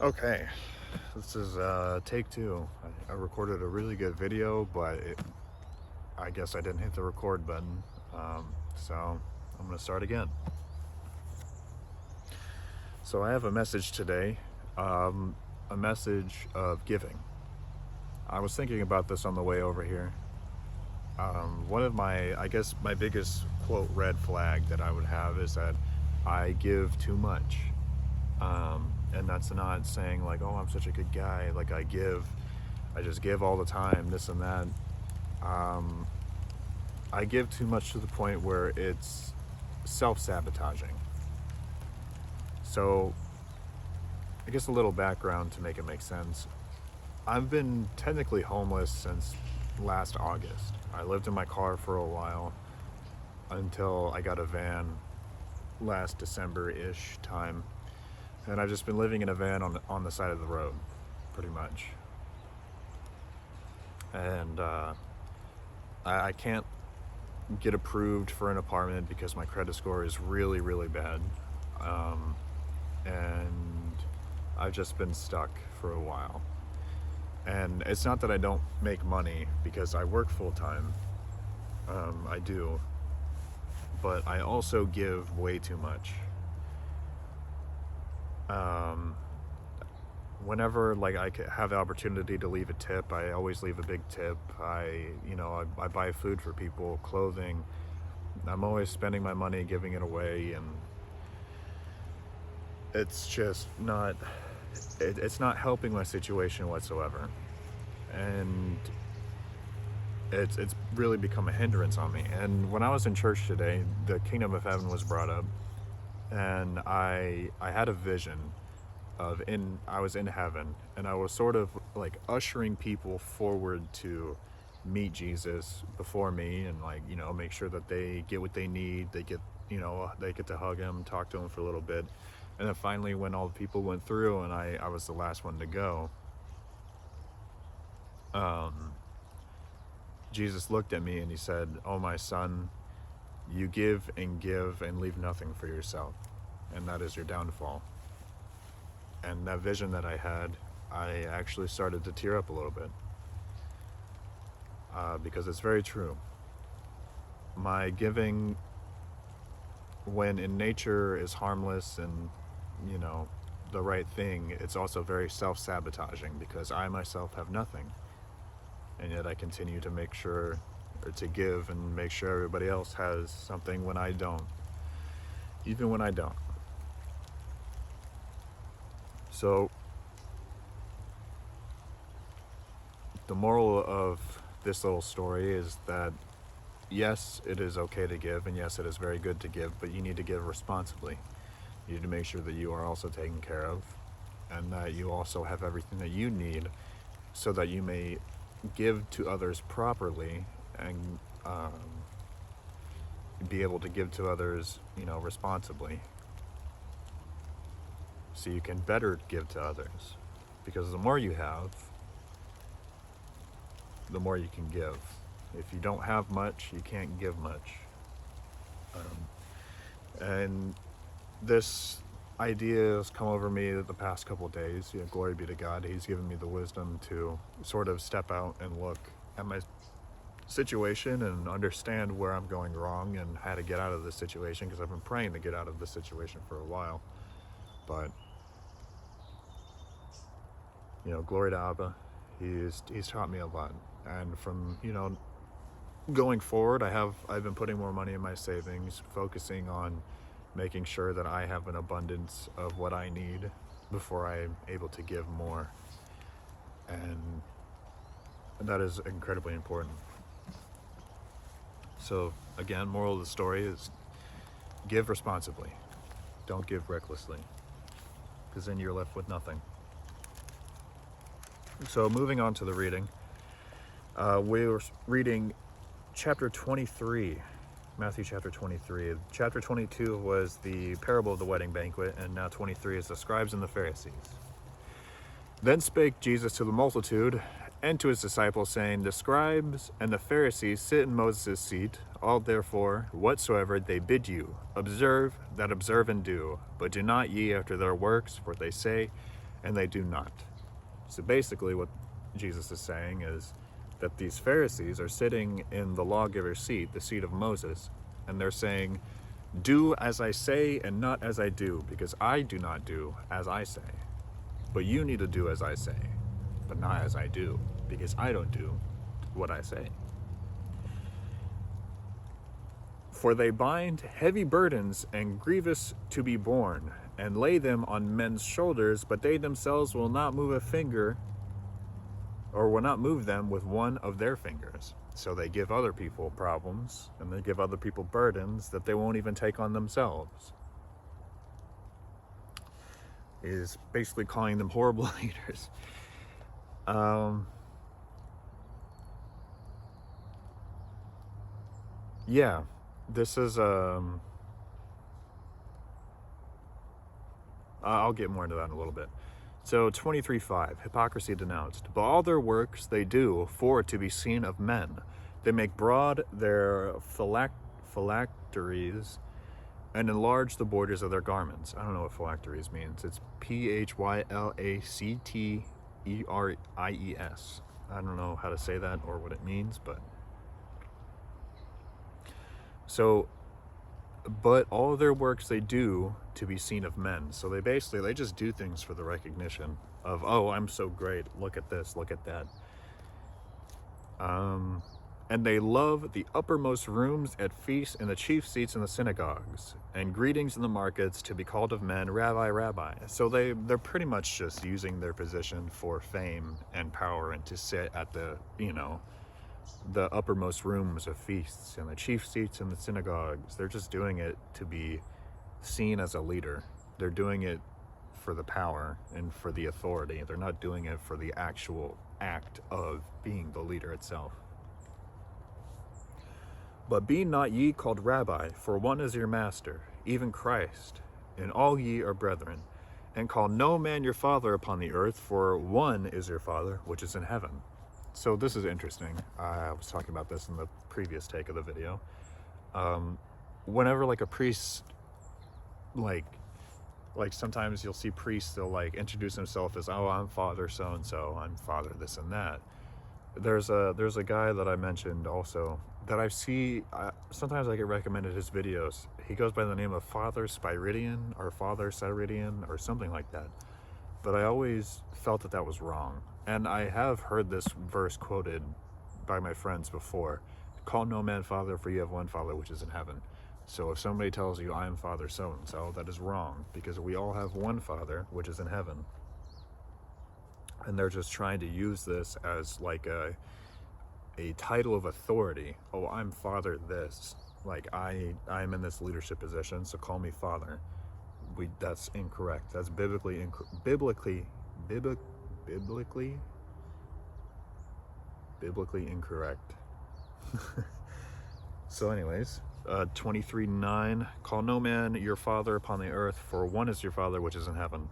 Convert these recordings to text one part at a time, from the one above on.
Okay, this is take two. I recorded a really good video, but I guess I didn't hit the record button. So I'm gonna start again. So I have a message today, a message of giving. I was thinking about this on the way over here. One of I guess my biggest quote red flag that I would have is that I give too much. And that's not saying like, oh, I'm such a good guy, like I just give all the time, this and that. I give too much to the point where it's self-sabotaging. So I guess a little background to make it make sense. I've been technically homeless since last August. I lived in my car for a while until I got a van last December-ish time. And I've just been living in a van on the side of the road, pretty much. And I can't get approved for an apartment because my credit score is really, really bad. And I've just been stuck for a while. And it's not that I don't make money, because I work full-time. I do. But I also give way too much. Whenever like I have the opportunity to leave a tip, I always leave a big tip. I buy food for people, clothing. I'm always spending my money giving it away, and it's just not it's not helping my situation whatsoever. And it's really become a hindrance on me. And when I was in church today, the kingdom of heaven was brought up, and I had a vision of I was in heaven, and I was sort of like ushering people forward to meet Jesus before me, and like, make sure that they get what they need. They get to hug him, talk to him for a little bit. And then finally, when all the people went through and I was the last one to go, Jesus looked at me and he said, "Oh, my son, you give and leave nothing for yourself, and that is your downfall." And that vision that I had, I actually started to tear up a little bit, because it's very true. My giving, when in nature, is harmless and the right thing, it's also very self-sabotaging, because I myself have nothing, and yet I continue to make sure, or to give and make sure everybody else has something when I don't, even when I don't. So the moral of this little story is that yes, it is okay to give, and yes, it is very good to give, but you need to give responsibly. You need to make sure that you are also taken care of, and that you also have everything that you need, so that you may give to others properly, and be able to give to others, responsibly, so you can better give to others. Because the more you have, the more you can give. If you don't have much, you can't give much. And this idea has come over me the past couple of days. Glory be to God. He's given me the wisdom to sort of step out and look at my situation and understand where I'm going wrong and how to get out of this situation, because I've been praying to get out of this situation for a while. But glory to Abba. He's taught me a lot, and from going forward, I've been putting more money in my savings, focusing on making sure that I have an abundance of what I need before I'm able to give more, and that is incredibly important. So again, moral of the story is give responsibly. Don't give recklessly, because then you're left with nothing. So moving on to the reading, we were reading chapter 23, Matthew chapter 23. Chapter 22 was the parable of the wedding banquet, and now 23 is the scribes and the Pharisees. Then spake Jesus to the multitude and to his disciples, saying, The scribes and the Pharisees sit in Moses' seat. All therefore, whatsoever they bid you, observe and do. But do not ye after their works, for they say, and they do not. So basically what Jesus is saying is that these Pharisees are sitting in the lawgiver's seat, the seat of Moses, and they're saying, do as I say and not as I do, because I do not do as I say. But you need to do as I say, but not as I do, because I don't do what I say. For they bind heavy burdens and grievous to be borne, and lay them on men's shoulders, but they themselves will not move a finger, or will not move them with one of their fingers. So they give other people problems, and they give other people burdens that they won't even take on themselves. Is basically calling them horrible leaders. Yeah, this is I'll get more into that in a little bit. So 23:5, hypocrisy denounced. But all their works they do for to be seen of men. They make broad their phylacteries and enlarge the borders of their garments. I don't know what phylacteries means. It's phylacteries. I don't know how to say that or what it means, but so, but all their works they do to be seen of men. So they just do things for the recognition of, oh, I'm so great. Look at this, look at that. And they love the uppermost rooms at feasts and the chief seats in the synagogues, and greetings in the markets to be called of men, Rabbi, Rabbi. So they're pretty much just using their position for fame and power, and to sit at the, the uppermost rooms of feasts and the chief seats in the synagogues. They're just doing it to be seen as a leader. They're doing it for the power and for the authority. They're not doing it for the actual act of being the leader itself. But be not ye called Rabbi, for one is your master, even Christ, and all ye are brethren. And call no man your father upon the earth, for one is your Father, which is in heaven. So this is interesting. I was talking about this in the previous take of the video. Whenever like a priest, like sometimes you'll see priests, they'll like introduce themselves as, oh, I'm Father so-and-so, I'm Father this and that. There's a guy that I mentioned also that I see, sometimes I get recommended his videos. He goes by the name of Father Spiridion or Father Cyrodian or something like that. But I always felt that was wrong. And I have heard this verse quoted by my friends before. Call no man father, for you have one Father which is in heaven. So if somebody tells you I am Father so-and-so, that is wrong, because we all have one Father which is in heaven. And they're just trying to use this as like a title of authority. Oh, I'm Father this. Like I'm in this leadership position, so call me Father. That's incorrect. That's biblically incorrect. So anyways, 23:9, call no man your father upon the earth, for one is your Father which is in heaven.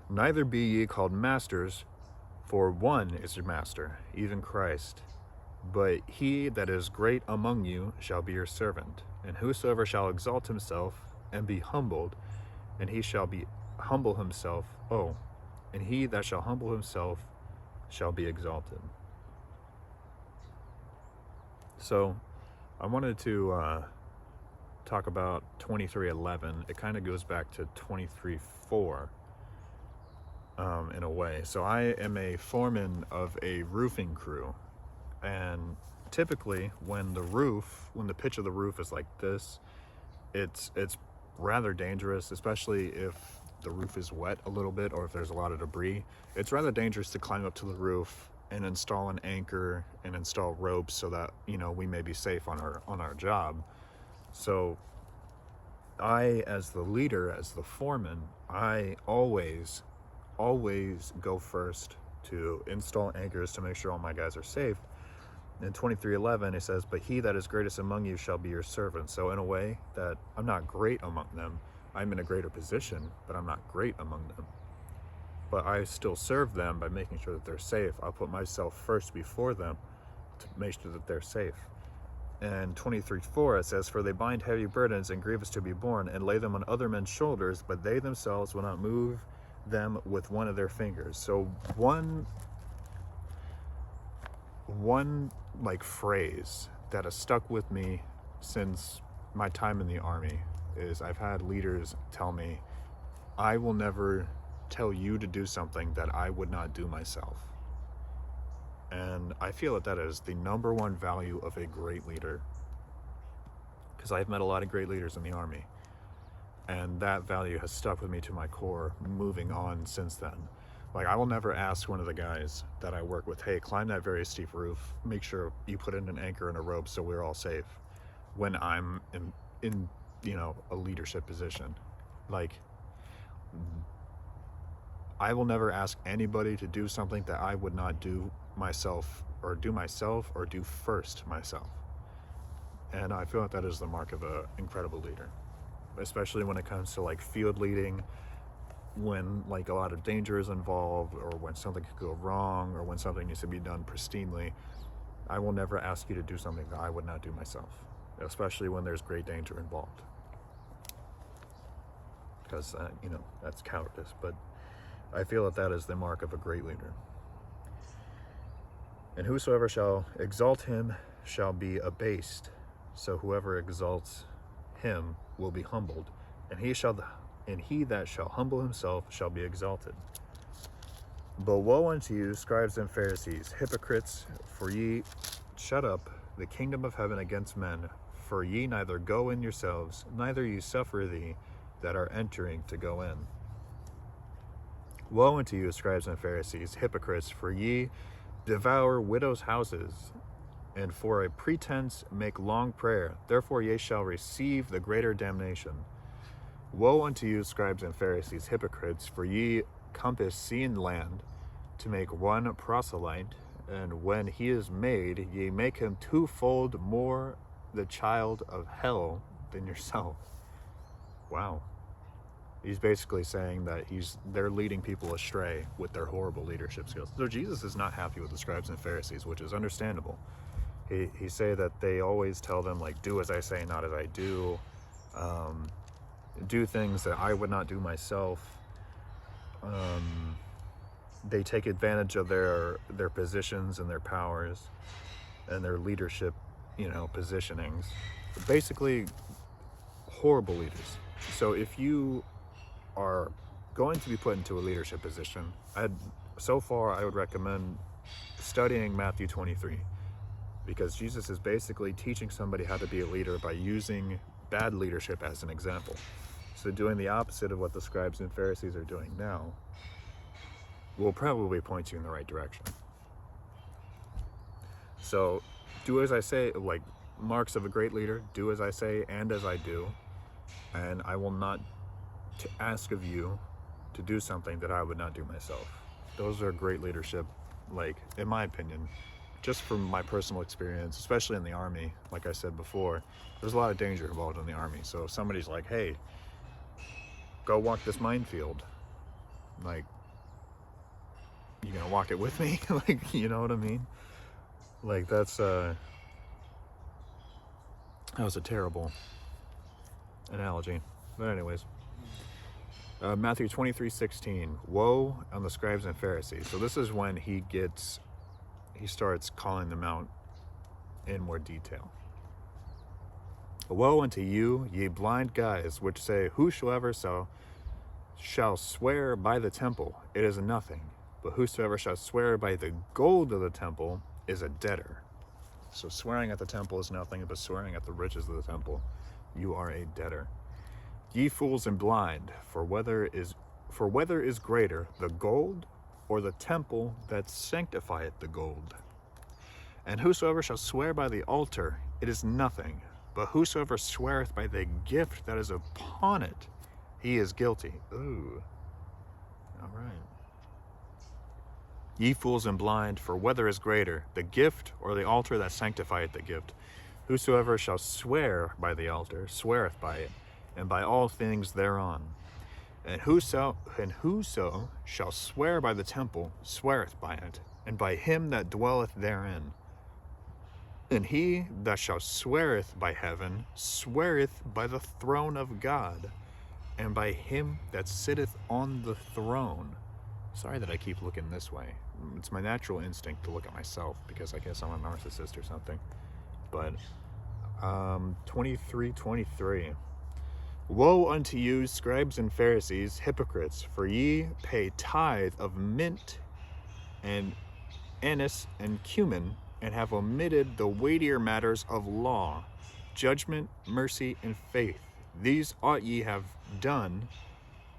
Neither be ye called masters, for one is your master, even Christ. But he that is great among you shall be your servant. And whosoever shall exalt himself and be humbled, and he shall be humble himself. Oh, and he that shall humble himself shall be exalted. So I wanted to talk about 23:11. It kind of goes back to 23:4 in a way. So I am a foreman of a roofing crew, and typically when the pitch of the roof is like this, it's rather dangerous, especially if the roof is wet a little bit or if there's a lot of debris. It's rather dangerous to climb up to the roof and install an anchor and install ropes so that we may be safe on our job. So I, as the leader, as the foreman, I always go first to install anchors to make sure all my guys are safe. In 23:11 it says, but he that is greatest among you shall be your servant. So in a way that I'm not great among them, I'm in a greater position, but I'm not great among them. But I still serve them by making sure that they're safe. I'll put myself first before them to make sure that they're safe. And 23:4 it says, for they bind heavy burdens and grievous to be borne, and lay them on other men's shoulders, but they themselves will not move them with one of their fingers. So one like phrase that has stuck with me since my time in the Army is I've had leaders tell me, I will never tell you to do something that I would not do myself. And I feel that is the number one value of a great leader, because I've met a lot of great leaders in the Army, and that value has stuck with me to my core moving on since then. Like, I will never ask one of the guys that I work with, hey, climb that very steep roof, make sure you put in an anchor and a rope so we're all safe, when I'm in a leadership position. Like, I will never ask anybody to do something that I would not do myself or do first myself. And I feel like that is the mark of an incredible leader, especially when it comes to like field leading, when like a lot of danger is involved, or when something could go wrong, or when something needs to be done pristinely. I will never ask you to do something that I would not do myself, especially when there's great danger involved, because that's cowardice. But I feel that is the mark of a great leader. And whosoever shall exalt him shall be abased, so whoever exalts him will be humbled, and he that shall humble himself shall be exalted. But woe unto you, scribes and Pharisees, hypocrites, for ye shut up the kingdom of heaven against men, for ye neither go in yourselves, neither ye suffer thee that are entering to go in. Woe unto you, scribes and Pharisees, hypocrites, for ye devour widows' houses, and for a pretense make long prayer. Therefore ye shall receive the greater damnation. Woe unto you, scribes and Pharisees, hypocrites, for ye compass sea and land to make one proselyte, and when he is made, ye make him twofold more the child of hell than yourself. Wow. He's basically saying that they're leading people astray with their horrible leadership skills. So Jesus is not happy with the scribes and Pharisees, which is understandable. He say that they always tell them, like, do as I say, not as I do. Do things that I would not do myself. They take advantage of their positions and their powers and their leadership, positionings. Basically, horrible leaders. So if you are going to be put into a leadership position, I would recommend studying Matthew 23, because Jesus is basically teaching somebody how to be a leader by using bad leadership as an example. So doing the opposite of what the scribes and Pharisees are doing now will probably point you in the right direction. So do as I say, like marks of a great leader, do as I say and as I do, and I will not ask of you to do something that I would not do myself. Those are great leadership, like, in my opinion, just from my personal experience, especially in the Army. Like I said before, there's a lot of danger involved in the Army. So if somebody's like, hey, go walk this minefield, like, you gonna walk it with me? Like, you know what I mean? Like, that was a terrible analogy. But anyways, Matthew 23:16, woe on the scribes and Pharisees. So this is when he starts calling them out in more detail. Woe unto you, ye blind guides, which say, whosoever shall swear by the temple, it is nothing. But whosoever shall swear by the gold of the temple is a debtor. So swearing at the temple is nothing, but swearing at the riches of the temple, you are a debtor. Ye fools and blind, for whether is greater, the gold or the temple that sanctifieth the gold? And whosoever shall swear by the altar, it is nothing. But whosoever sweareth by the gift that is upon it, he is guilty. Ooh. All right. Ye fools and blind, for whether is greater, the gift or the altar that sanctifieth the gift? Whosoever shall swear by the altar, sweareth by it, and by all things thereon. And whoso shall swear by the temple, sweareth by it, and by him that dwelleth therein. And he that shall sweareth by heaven, sweareth by the throne of God, and by him that sitteth on the throne. Sorry that I keep looking this way. It's my natural instinct to look at myself because I guess I'm a narcissist or something. But 23:23. Woe unto you, scribes and Pharisees, hypocrites, for ye pay tithe of mint and anise and cumin, and have omitted the weightier matters of law, judgment, mercy, and faith. These ought ye have done,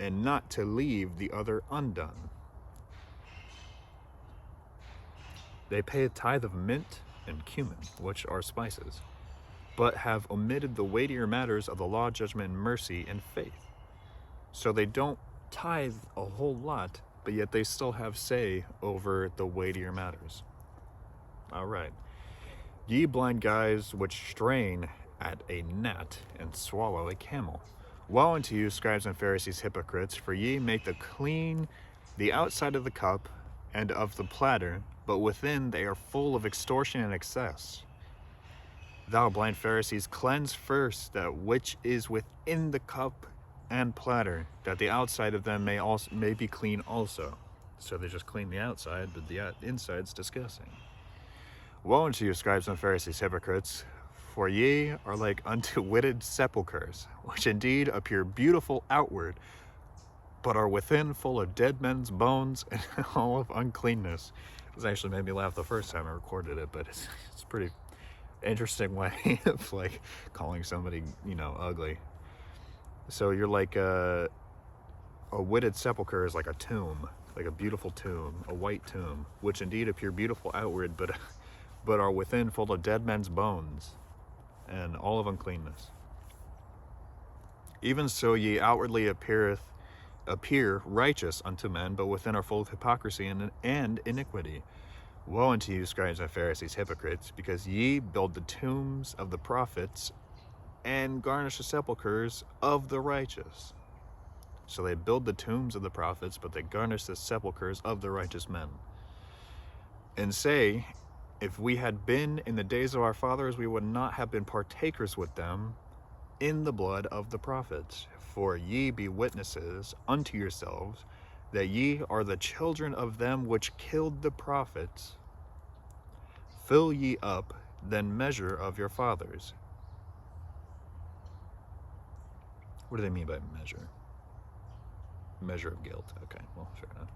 and not to leave the other undone. They pay a tithe of mint and cumin, which are spices, but have omitted the weightier matters of the law, judgment, mercy, and faith. So they don't tithe a whole lot, but yet they still have say over the weightier matters. All right. Ye blind guides, which strain at a gnat and swallow a camel. Woe unto you, scribes and Pharisees, hypocrites, for ye make the outside of the cup and of the platter, but within they are full of extortion and excess. Thou blind Pharisees, cleanse first that which is within the cup and platter, that the outside of them may be clean also. So they just clean the outside, but the inside's disgusting. Woe unto you, scribes and Pharisees, hypocrites, for ye are like unto witted sepulchres, which indeed appear beautiful outward, but are within full of dead men's bones and all of uncleanness. This actually made me laugh the first time I recorded it, but it's pretty interesting way of like calling somebody, ugly. So you're like a witted sepulcher is like a tomb, like a beautiful tomb, a white tomb, which indeed appear beautiful outward, but are within full of dead men's bones and all of uncleanness. Even so ye outwardly appear righteous unto men, but within are full of hypocrisy and iniquity. Woe unto you, scribes and Pharisees, hypocrites, because ye build the tombs of the prophets and garnish the sepulchres of the righteous. So they build the tombs of the prophets, but they garnish the sepulchres of the righteous men. And say, if we had been in the days of our fathers, we would not have been partakers with them in the blood of the prophets. For ye be witnesses unto yourselves that ye are the children of them which killed the prophets. Fill ye up then measure of your fathers. What do they mean by measure? Measure of guilt. Okay, well, fair enough.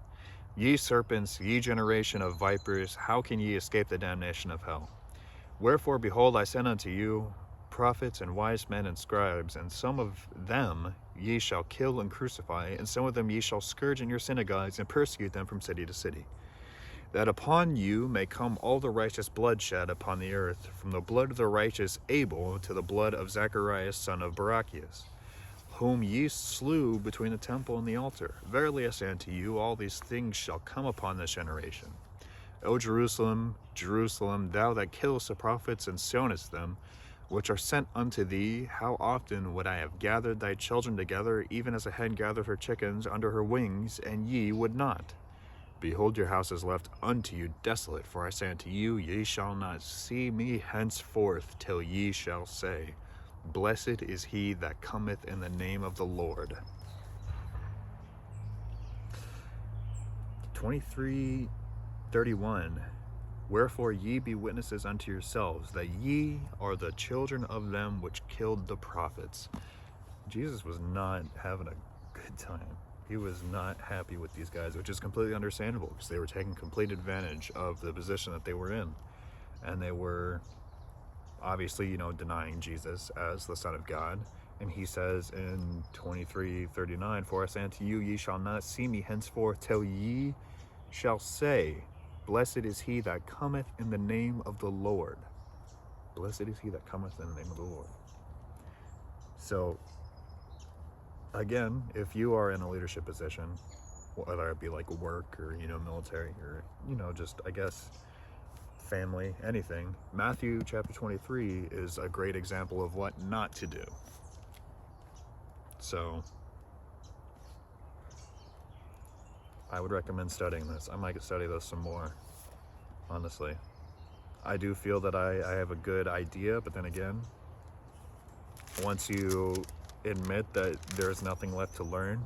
Ye serpents, ye generation of vipers, how can ye escape the damnation of hell? Wherefore, behold, I send unto you prophets and wise men and scribes, and some of them ye shall kill and crucify, and some of them ye shall scourge in your synagogues and persecute them from city to city, that upon you may come all the righteous blood shed upon the earth, from the blood of the righteous Abel to the blood of Zacharias son of Barachias, whom ye slew between the temple and the altar. Verily I say unto you, all these things shall come upon this generation. O Jerusalem, Jerusalem, thou that killest the prophets and stonest them, which are sent unto thee, how often would I have gathered thy children together, even as a hen gathereth her chickens under her wings, and ye would not. Behold, your house is left unto you desolate, for I say unto you, ye shall not see me henceforth till ye shall say, Blessed is he that cometh in the name of the Lord. 23:31. Wherefore ye be witnesses unto yourselves that ye are the children of them which killed the prophets. Jesus was not having a good time. He was not happy with these guys, which is completely understandable because they were taking complete advantage of the position that they were in. And they were obviously, denying Jesus as the Son of God. And he says in 23:39, For I say unto you, ye shall not see me henceforth till ye shall say, Blessed is he that cometh in the name of the Lord. Blessed is he that cometh in the name of the Lord. So, again, if you are in a leadership position, whether it be like work or, military or, just, I guess, family, anything, Matthew chapter 23 is a great example of what not to do. So, I would recommend studying this. I might study this some more, honestly. I do feel that I have a good idea, but then again, once you admit that there's nothing left to learn,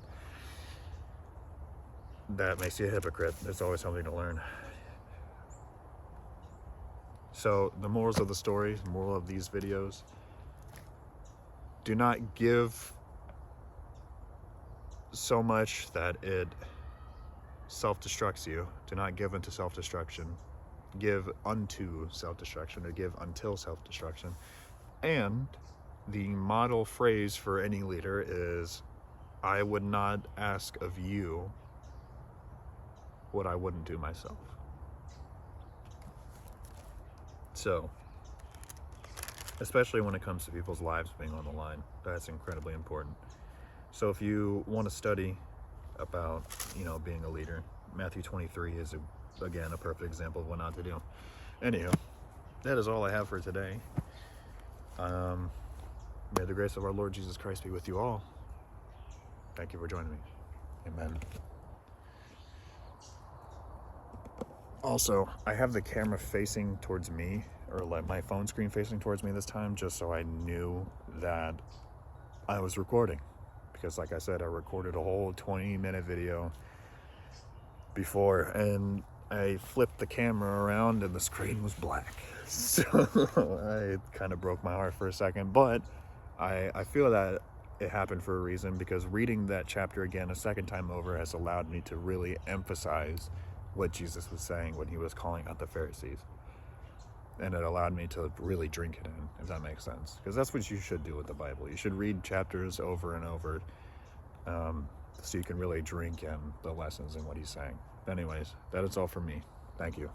that makes you a hypocrite. There's always something to learn. So the morals of the story, the moral of these videos, do not give so much that it self-destructs you. Do not give into self-destruction. Give unto self-destruction, or give until self-destruction. And the model phrase for any leader is, I would not ask of you what I wouldn't do myself. So, especially when it comes to people's lives being on the line, that's incredibly important. So if you want to study about, being a leader, Matthew 23 is, again, a perfect example of what not to do. Anywho, that is all I have for today. May the grace of our Lord Jesus Christ be with you all. Thank you for joining me. Amen. Also, I have the camera facing towards me, or like my phone screen facing towards me this time, just so I knew that I was recording. Because like I said, I recorded a whole 20-minute video before, and I flipped the camera around and the screen was black. So it kind of broke my heart for a second, but I feel that it happened for a reason, because reading that chapter again a second time over has allowed me to really emphasize what Jesus was saying when he was calling out the Pharisees. And it allowed me to really drink it in, if that makes sense. Because that's what you should do with the Bible. You should read chapters over and over, so you can really drink in the lessons and what he's saying. Anyways, that is all from me. Thank you.